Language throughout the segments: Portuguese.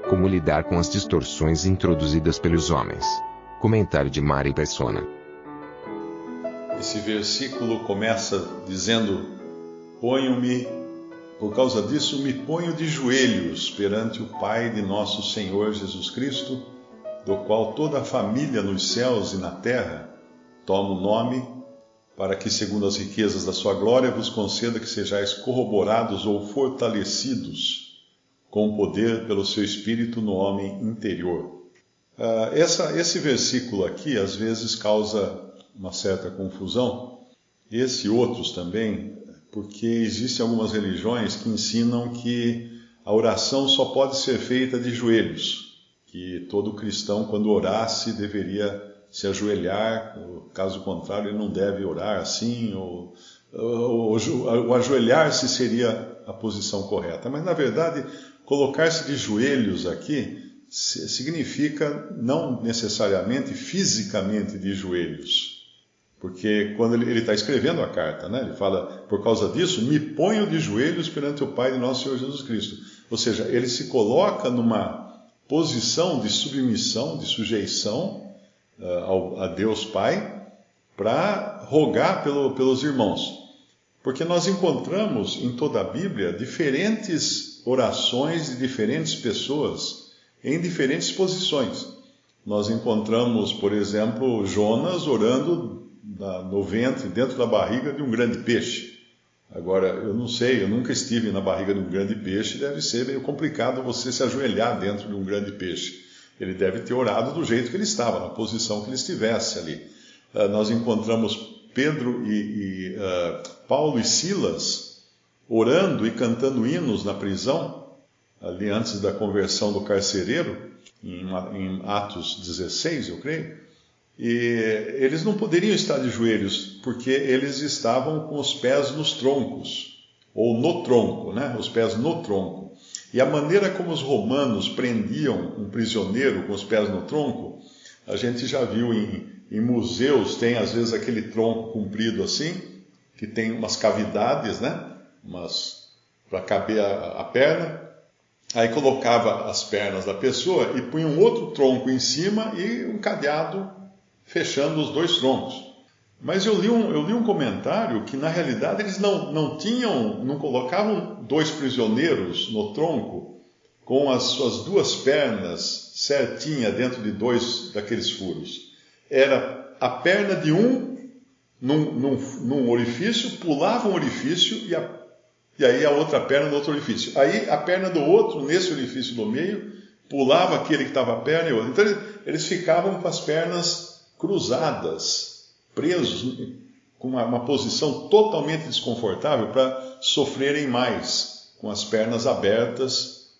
Como lidar com as distorções introduzidas pelos homens. Comentário de Mari Persona. Esse versículo começa dizendo: por causa disso me ponho de joelhos perante o Pai de nosso Senhor Jesus Cristo, do qual toda a família nos céus e na terra toma o nome, para que, segundo as riquezas da sua glória, vos conceda que sejais corroborados ou fortalecidos com poder pelo seu Espírito no homem interior. Esse versículo aqui às vezes causa uma certa confusão, esse e outros também, porque existem algumas religiões que ensinam que a oração só pode ser feita de joelhos, que todo cristão, quando orasse, deveria se ajoelhar, caso contrário, ele não deve orar assim, ou ajoelhar-se seria a posição correta. Mas, na verdade, colocar-se de joelhos aqui significa não necessariamente fisicamente de joelhos. Porque quando ele está escrevendo a carta, né, ele fala: por causa disso, me ponho de joelhos perante o Pai de nosso Senhor Jesus Cristo. Ou seja, ele se coloca numa posição de submissão, de sujeição a Deus Pai, para rogar pelos irmãos. Porque nós encontramos em toda a Bíblia diferentes orações de diferentes pessoas em diferentes posições. Nós encontramos, por exemplo, Jonas orando no ventre, dentro da barriga de um grande peixe. Agora, eu não sei, eu nunca estive na barriga de um grande peixe, deve ser meio complicado você se ajoelhar dentro de um grande peixe. Ele deve ter orado do jeito que ele estava, na posição que ele estivesse ali. Nós encontramos Pedro Paulo e Silas orando e cantando hinos na prisão, ali antes da conversão do carcereiro, em Atos 16, eu creio. E eles não poderiam estar de joelhos, porque eles estavam com os pés nos troncos, ou no tronco, né? Os pés no tronco. E a maneira como os romanos prendiam um prisioneiro com os pés no tronco, a gente já viu em museus, tem às vezes aquele tronco comprido assim, que tem umas cavidades, né? Para caber a perna. Aí colocava as pernas da pessoa e punha um outro tronco em cima e um cadeado fechando os dois troncos. Mas eu li um comentário que, na realidade, eles não colocavam dois prisioneiros no tronco com as suas duas pernas certinha dentro de dois daqueles furos. Era a perna de um num orifício, pulava um orifício e aí a outra perna no outro orifício. Aí a perna do outro, nesse orifício do meio, pulava aquele que estava a perna e outro. Então eles ficavam com as pernas cruzadas, presos, com uma posição totalmente desconfortável para sofrerem mais, com as pernas abertas,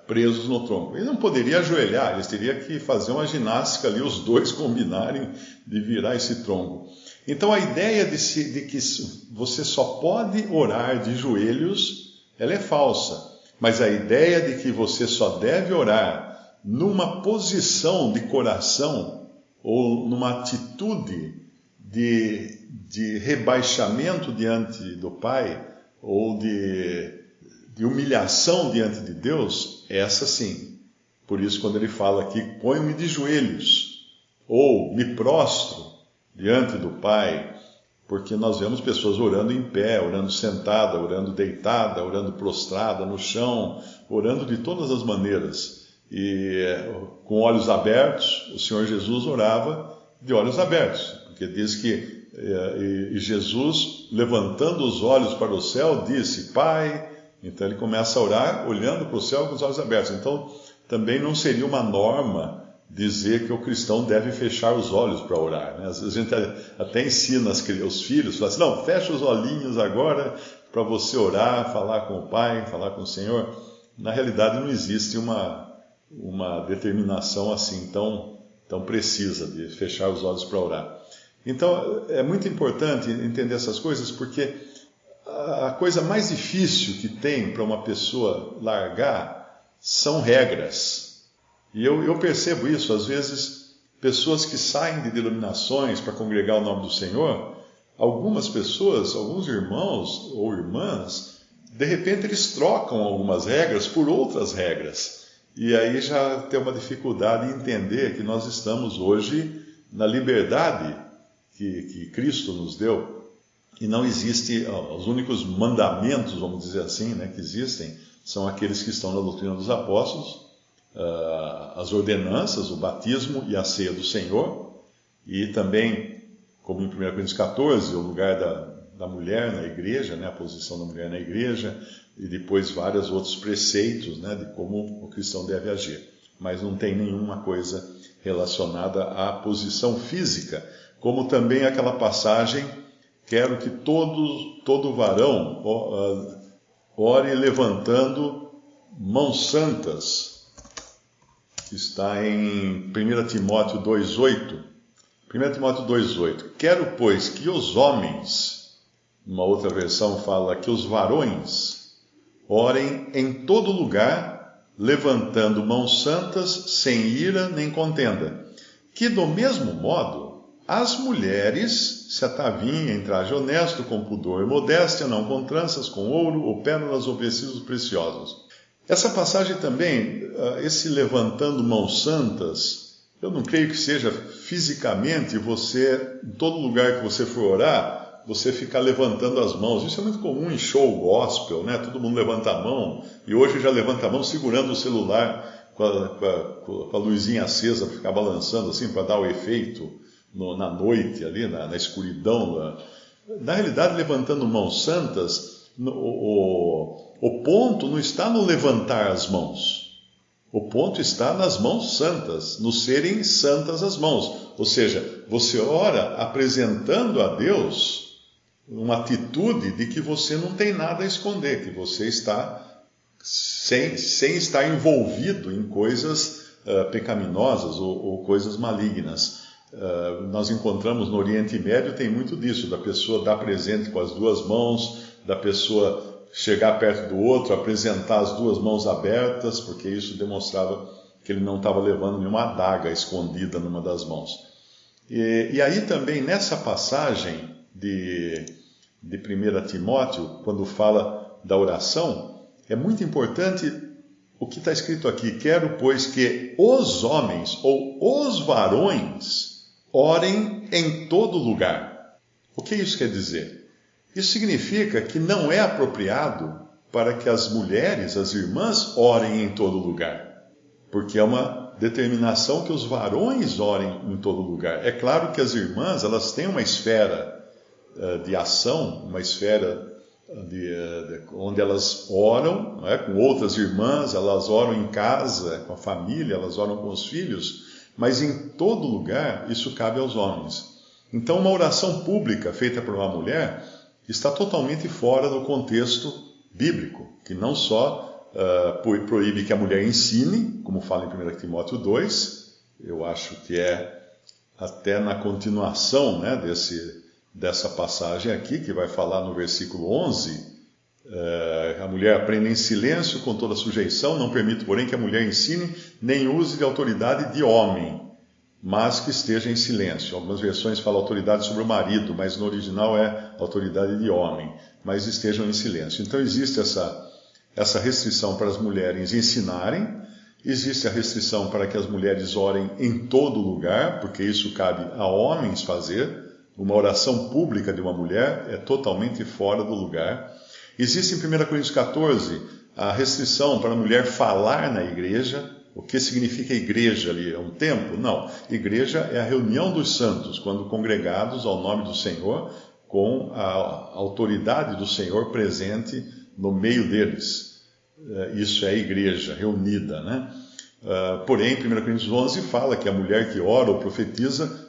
presos no tronco. Ele não poderia ajoelhar, eles teriam que fazer uma ginástica ali, os dois combinarem de virar esse tronco. Então a ideia de que você só pode orar de joelhos, ela é falsa. Mas a ideia de que você só deve orar numa posição de coração, ou numa atitude de rebaixamento diante do Pai, ou de humilhação diante de Deus, essa sim. Por isso, quando ele fala aqui, ponho-me de joelhos, ou me prostro diante do Pai, porque nós vemos pessoas orando em pé, orando sentada, orando deitada, orando prostrada no chão, orando de todas as maneiras. E com olhos abertos, o Senhor Jesus orava de olhos abertos, porque diz que Jesus, levantando os olhos para o céu, disse: Pai. Então ele começa a orar olhando para o céu com os olhos abertos. Então também não seria uma norma dizer que o cristão deve fechar os olhos para orar, né? Às vezes a gente até ensina os filhos, fala assim: não, fecha os olhinhos agora para você orar, falar com o Pai, falar com o Senhor. Na realidade não existe uma determinação assim tão precisa de fechar os olhos para orar. Então é muito importante entender essas coisas, porque a coisa mais difícil que tem para uma pessoa largar são regras. E eu percebo isso, às vezes, pessoas que saem de denominações para congregar o nome do Senhor, algumas pessoas, alguns irmãos ou irmãs, de repente eles trocam algumas regras por outras regras. E aí já tem uma dificuldade em entender que nós estamos hoje na liberdade que Cristo nos deu, e não existe, os únicos mandamentos, vamos dizer assim, né, que existem, são aqueles que estão na doutrina dos apóstolos, as ordenanças, o batismo e a ceia do Senhor, e também, como em 1 Coríntios 14, o lugar da mulher na igreja, né, a posição da mulher na igreja, e depois vários outros preceitos, né, de como o cristão deve agir. Mas não tem nenhuma coisa relacionada à posição física, como também aquela passagem, quero que todo varão ore levantando mãos santas, que está em 1 Timóteo 2,8. 1 Timóteo 2,8. Quero, pois, que os homens, uma outra versão fala que os varões, orem em todo lugar, levantando mãos santas, sem ira nem contenda. Que, do mesmo modo, as mulheres se atavinhem em traje honesto, com pudor e modéstia, não com tranças, com ouro ou pérolas ou vestidos preciosos. Essa passagem também, esse levantando mãos santas, eu não creio que seja fisicamente você, em todo lugar que você for orar, você ficar levantando as mãos. Isso é muito comum em show gospel, né? Todo mundo levanta a mão, e hoje já levanta a mão segurando o celular com a luzinha acesa para ficar balançando assim, para dar o efeito na noite ali, na escuridão. Na realidade, levantando mãos santas, o ponto não está no levantar as mãos. O ponto está nas mãos santas, no serem santas as mãos. Ou seja, você ora apresentando a Deus uma atitude de que você não tem nada a esconder, que você está sem estar envolvido em coisas pecaminosas ou coisas malignas. Nós encontramos no Oriente Médio, tem muito disso, da pessoa dar presente com as duas mãos, da pessoa chegar perto do outro, apresentar as duas mãos abertas, porque isso demonstrava que ele não estava levando nenhuma adaga escondida numa das mãos. E aí também, nessa passagem de 1 Timóteo, quando fala da oração, é muito importante o que está escrito aqui. Quero, pois, que os homens ou os varões orem em todo lugar. O que isso quer dizer? Isso significa que não é apropriado para que as mulheres, as irmãs, orem em todo lugar, porque é uma determinação que os varões orem em todo lugar. É claro que as irmãs, elas têm uma esfera de ação, uma esfera onde elas oram, não é? Com outras irmãs, elas oram em casa, com a família, elas oram com os filhos, mas em todo lugar isso cabe aos homens. Então, uma oração pública feita por uma mulher está totalmente fora do contexto bíblico, que não só proíbe que a mulher ensine, como fala em 1 Timóteo 2, eu acho que é até na continuação, né, dessa passagem aqui, que vai falar no versículo 11, a mulher aprende em silêncio, com toda sujeição, não permite, porém, que a mulher ensine, nem use de autoridade de homem, mas que esteja em silêncio. Algumas versões falam autoridade sobre o marido, mas no original é autoridade de homem, mas estejam em silêncio. Então existe essa restrição para as mulheres ensinarem, existe a restrição para que as mulheres orem em todo lugar, porque isso cabe a homens fazer. Uma oração pública de uma mulher é totalmente fora do lugar. Existe em 1 Coríntios 14 a restrição para a mulher falar na igreja. O que significa igreja ali? É um templo? Não. Igreja é a reunião dos santos, quando congregados ao nome do Senhor, com a autoridade do Senhor presente no meio deles. Isso é a igreja reunida, né? Porém, 1 Coríntios 11 fala que a mulher que ora ou profetiza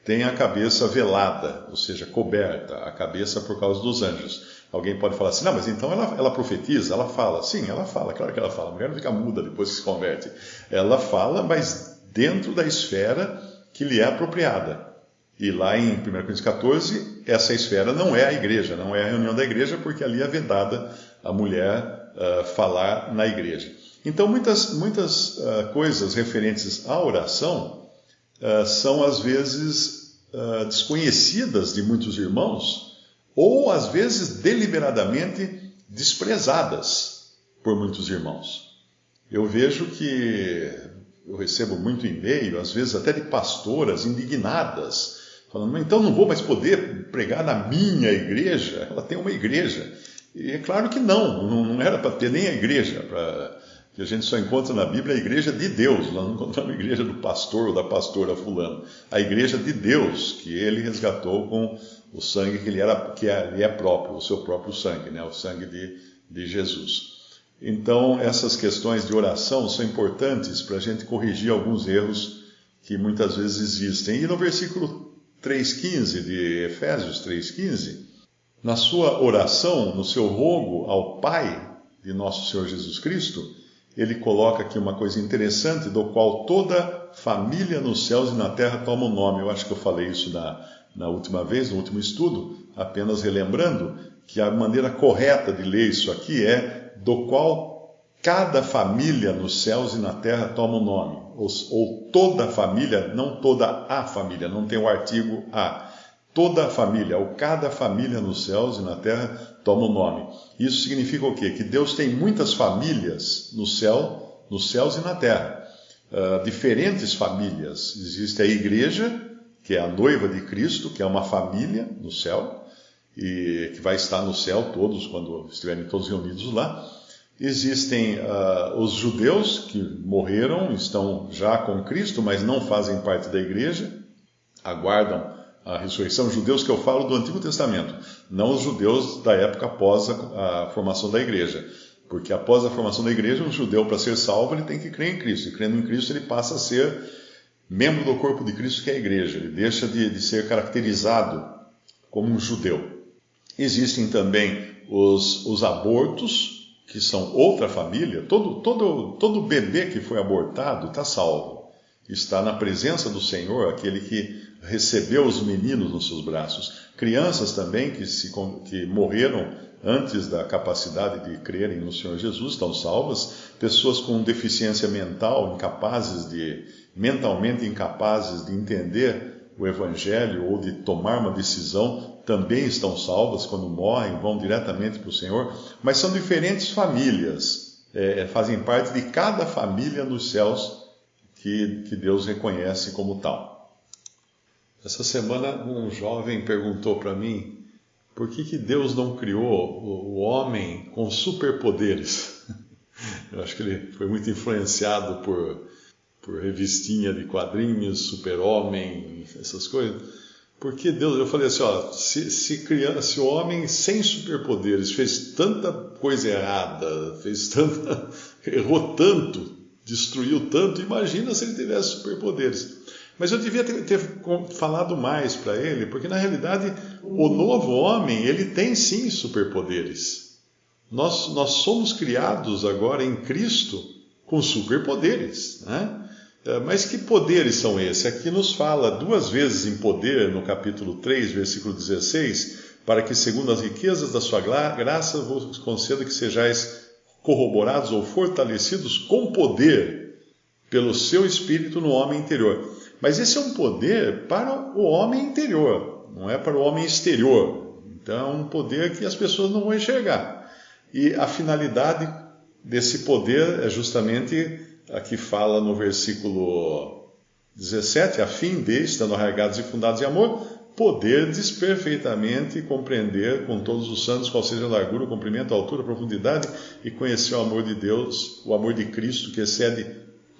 tem a cabeça velada, ou seja, coberta, a cabeça por causa dos anjos. Alguém pode falar assim, não, mas então ela profetiza, ela fala. Sim, ela fala, claro que ela fala. A mulher não fica muda depois que se converte. Ela fala, mas dentro da esfera que lhe é apropriada. E lá em 1 Coríntios 14, essa esfera não é a igreja, não é a reunião da igreja, porque ali é vedada a mulher falar na igreja. Então, muitas coisas referentes à oração são, às vezes, desconhecidas de muitos irmãos, ou, às vezes, deliberadamente desprezadas por muitos irmãos. Eu vejo que eu recebo muito e-mail, às vezes até de pastoras indignadas, falando, mas então não vou mais poder pregar na minha igreja? Ela tem uma igreja. E é claro que não era para ter nem a igreja, que a gente só encontra na Bíblia a igreja de Deus, nós não encontramos a igreja do pastor ou da pastora fulano, a igreja de Deus, que ele resgatou com o sangue que lhe é próprio, o seu próprio sangue, né? O sangue de Jesus. Então, essas questões de oração são importantes para a gente corrigir alguns erros que muitas vezes existem. E no versículo 3,15 de Efésios 3,15, na sua oração, no seu rogo ao Pai de nosso Senhor Jesus Cristo, ele coloca aqui uma coisa interessante, do qual toda família nos céus e na terra toma o nome. Eu acho que eu falei isso na última vez, no último estudo, apenas relembrando que a maneira correta de ler isso aqui é do qual cada família nos céus e na terra toma o nome. Ou toda a família, não toda a família, não tem o artigo a. Toda a família, ou cada família nos céus e na terra toma o nome. Isso significa o quê? Que Deus tem muitas famílias nos céus e na terra. Diferentes famílias. Existe a igreja, que é a noiva de Cristo, que é uma família no céu, e que vai estar no céu todos, quando estiverem todos reunidos lá. Existem os judeus que morreram, estão já com Cristo, mas não fazem parte da igreja, aguardam a ressurreição. Judeus que eu falo do Antigo Testamento, não os judeus da época após a formação da igreja. Porque após a formação da igreja, um judeu, para ser salvo, ele tem que crer em Cristo. E crendo em Cristo, ele passa a ser membro do corpo de Cristo, que é a igreja. Ele deixa de ser caracterizado como um judeu. Existem também os abortos, que são outra família. Todo bebê que foi abortado está salvo. Está na presença do Senhor, aquele que recebeu os meninos nos seus braços. Crianças também que morreram antes da capacidade de crerem no Senhor Jesus estão salvas. Pessoas com deficiência mental, mentalmente incapazes de entender o Evangelho ou de tomar uma decisão, também estão salvas. Quando morrem, vão diretamente para o Senhor. Mas são diferentes famílias, fazem parte de cada família nos céus que Deus reconhece como tal. Essa semana um jovem perguntou para mim por que Deus não criou o homem com superpoderes. Eu acho que ele foi muito influenciado por revistinha de quadrinhos, Super-Homem, essas coisas. Por que Deus... Eu falei assim, se o homem sem superpoderes fez tanta coisa errada, errou tanto, destruiu tanto, imagina se ele tivesse superpoderes. Mas eu devia ter falado mais para ele, porque na realidade o novo homem, ele tem sim superpoderes. Nós somos criados agora em Cristo com superpoderes, né? Mas que poderes são esses? Aqui nos fala 2 vezes em poder, no capítulo 3, versículo 16, para que segundo as riquezas da sua graça vos conceda que sejais corroborados ou fortalecidos com poder pelo seu Espírito no homem interior. Mas esse é um poder para o homem interior, não é para o homem exterior. Então é um poder que as pessoas não vão enxergar. E a finalidade desse poder é justamente a que fala no versículo 17, a fim de, estando arraigados e fundados em amor, poderdes perfeitamente compreender com todos os santos qual seja a largura, o comprimento, a altura, a profundidade, e conhecer o amor de Deus, o amor de Cristo, que excede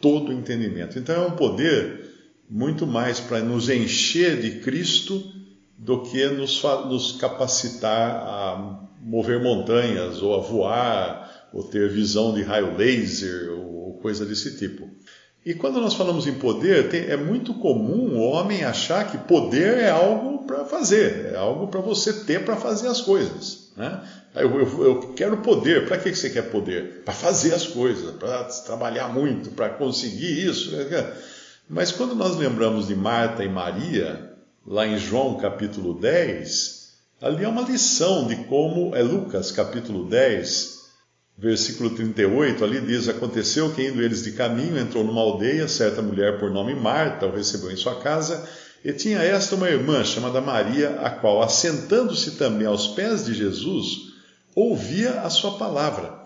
todo o entendimento. Então é um poder muito mais para nos encher de Cristo do que nos capacitar a mover montanhas, ou a voar, ou ter visão de raio laser, ou coisa desse tipo. E quando nós falamos em poder, é muito comum o homem achar que poder é algo para fazer, é algo para você ter para fazer as coisas, né? Eu quero poder. Para que você quer poder? Para fazer as coisas, para trabalhar muito, para conseguir isso. Mas quando nós lembramos de Marta e Maria, lá em João capítulo 10, ali é uma lição de como, Lucas capítulo 10, versículo 38, ali diz: aconteceu que indo eles de caminho, entrou numa aldeia, certa mulher por nome Marta o recebeu em sua casa, e tinha esta uma irmã chamada Maria, a qual, assentando-se também aos pés de Jesus, ouvia a sua palavra.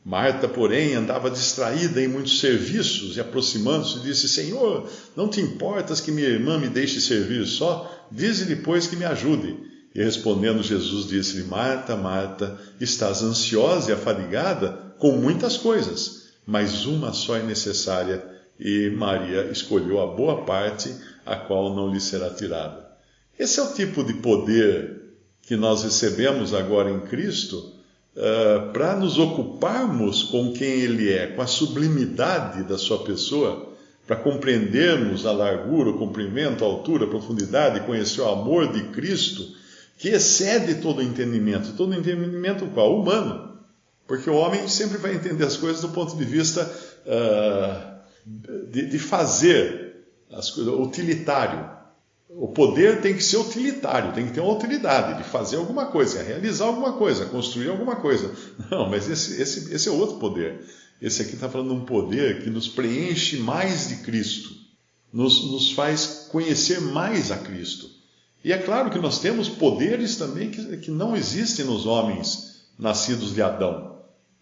Marta, porém, andava distraída em muitos serviços e, aproximando-se, disse: Senhor, não te importas que minha irmã me deixe servir só? Dize-lhe, pois, que me ajude. E respondendo, Jesus disse-lhe: Marta, Marta, estás ansiosa e afadigada com muitas coisas, mas uma só é necessária, e Maria escolheu a boa parte, a qual não lhe será tirada. Esse é o tipo de poder que nós recebemos agora em Cristo, para nos ocuparmos com quem Ele é, com a sublimidade da sua pessoa, para compreendermos a largura, o comprimento, a altura, a profundidade, conhecer o amor de Cristo, que excede todo entendimento. Todo entendimento qual? Humano. Porque o homem sempre vai entender as coisas do ponto de vista de fazer as coisas, utilitário. O poder tem que ser utilitário, tem que ter uma utilidade de fazer alguma coisa, realizar alguma coisa, construir alguma coisa. Não, mas esse é outro poder. Esse aqui está falando de um poder que nos preenche mais de Cristo, nos faz conhecer mais a Cristo. E é claro que nós temos poderes também que não existem nos homens nascidos de Adão.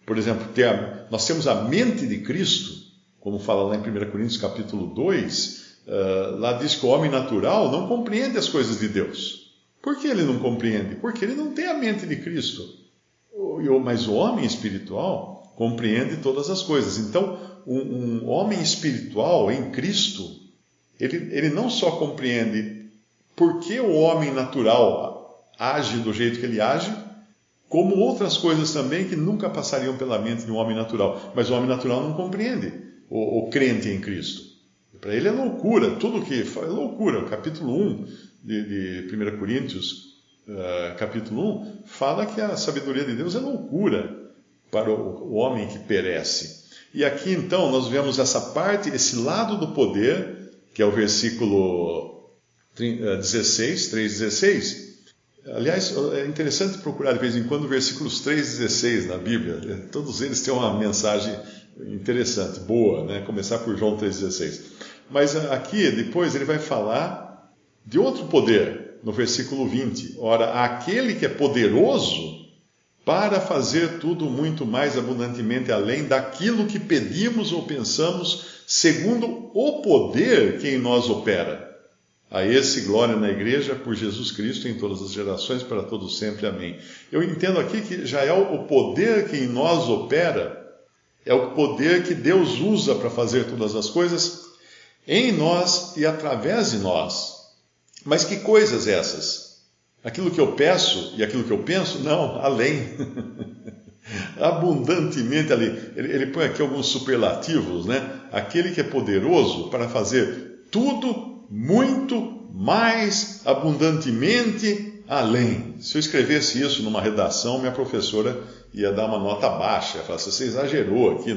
Por exemplo, nós temos a mente de Cristo, como fala lá em 1 Coríntios capítulo 2, lá diz que o homem natural não compreende as coisas de Deus. Por que ele não compreende? Porque ele não tem a mente de Cristo. Mas o homem espiritual compreende todas as coisas. Então, um homem espiritual em Cristo, ele não só compreende por que o homem natural age do jeito que ele age, como outras coisas também que nunca passariam pela mente de um homem natural. Mas o homem natural não compreende o crente em Cristo. Para ele é loucura, tudo que é loucura. O capítulo 1 de 1 Coríntios, capítulo 1, fala que a sabedoria de Deus é loucura para o homem que perece. E aqui então nós vemos essa parte, esse lado do poder, que é o versículo 3:16. Aliás, é interessante procurar de vez em quando versículos 3:16 na Bíblia. Todos eles têm uma mensagem interessante, boa, né? Começar por João 3:16. Mas aqui, depois, ele vai falar de outro poder, no versículo 20. Ora, aquele que é poderoso para fazer tudo muito mais abundantemente além daquilo que pedimos ou pensamos, segundo o poder que em nós opera. A esse glória na igreja por Jesus Cristo em todas as gerações, para todos sempre. Amém. Eu entendo aqui que já é o poder que em nós opera, é o poder que Deus usa para fazer todas as coisas em nós e através de nós. Mas que coisas essas? Aquilo que eu peço e aquilo que eu penso? Não, além. Abundantemente ali. Ele põe aqui alguns superlativos, né? Aquele que é poderoso para fazer tudo muito mais abundantemente além. Se eu escrevesse isso numa redação, minha professora ia dar uma nota baixa. Ela falasse: você exagerou aqui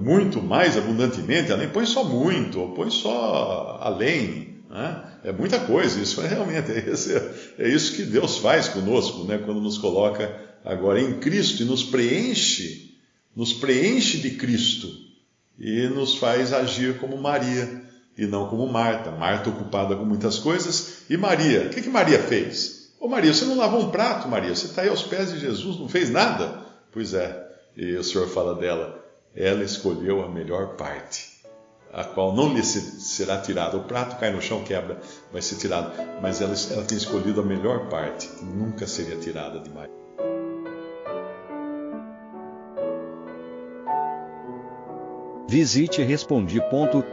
muito mais abundantemente além. Põe só muito, ou põe só além. Né? É muita coisa. Isso realmente é isso que Deus faz conosco, né? Quando nos coloca agora em Cristo e nos preenche de Cristo e nos faz agir como Maria e não como Marta. Marta ocupada com muitas coisas. E Maria, o que Maria fez? Ô Maria, você não lavou um prato, Maria? Você está aí aos pés de Jesus, não fez nada? Pois é, e o Senhor fala dela: ela escolheu a melhor parte, a qual não lhe será tirada. O prato cai no chão, quebra, vai ser tirado. Mas ela tem escolhido a melhor parte, que nunca seria tirada de Maria. Visite Respondi.com.br.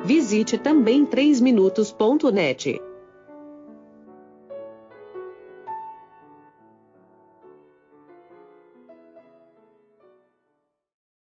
Visite também 3minutos.net.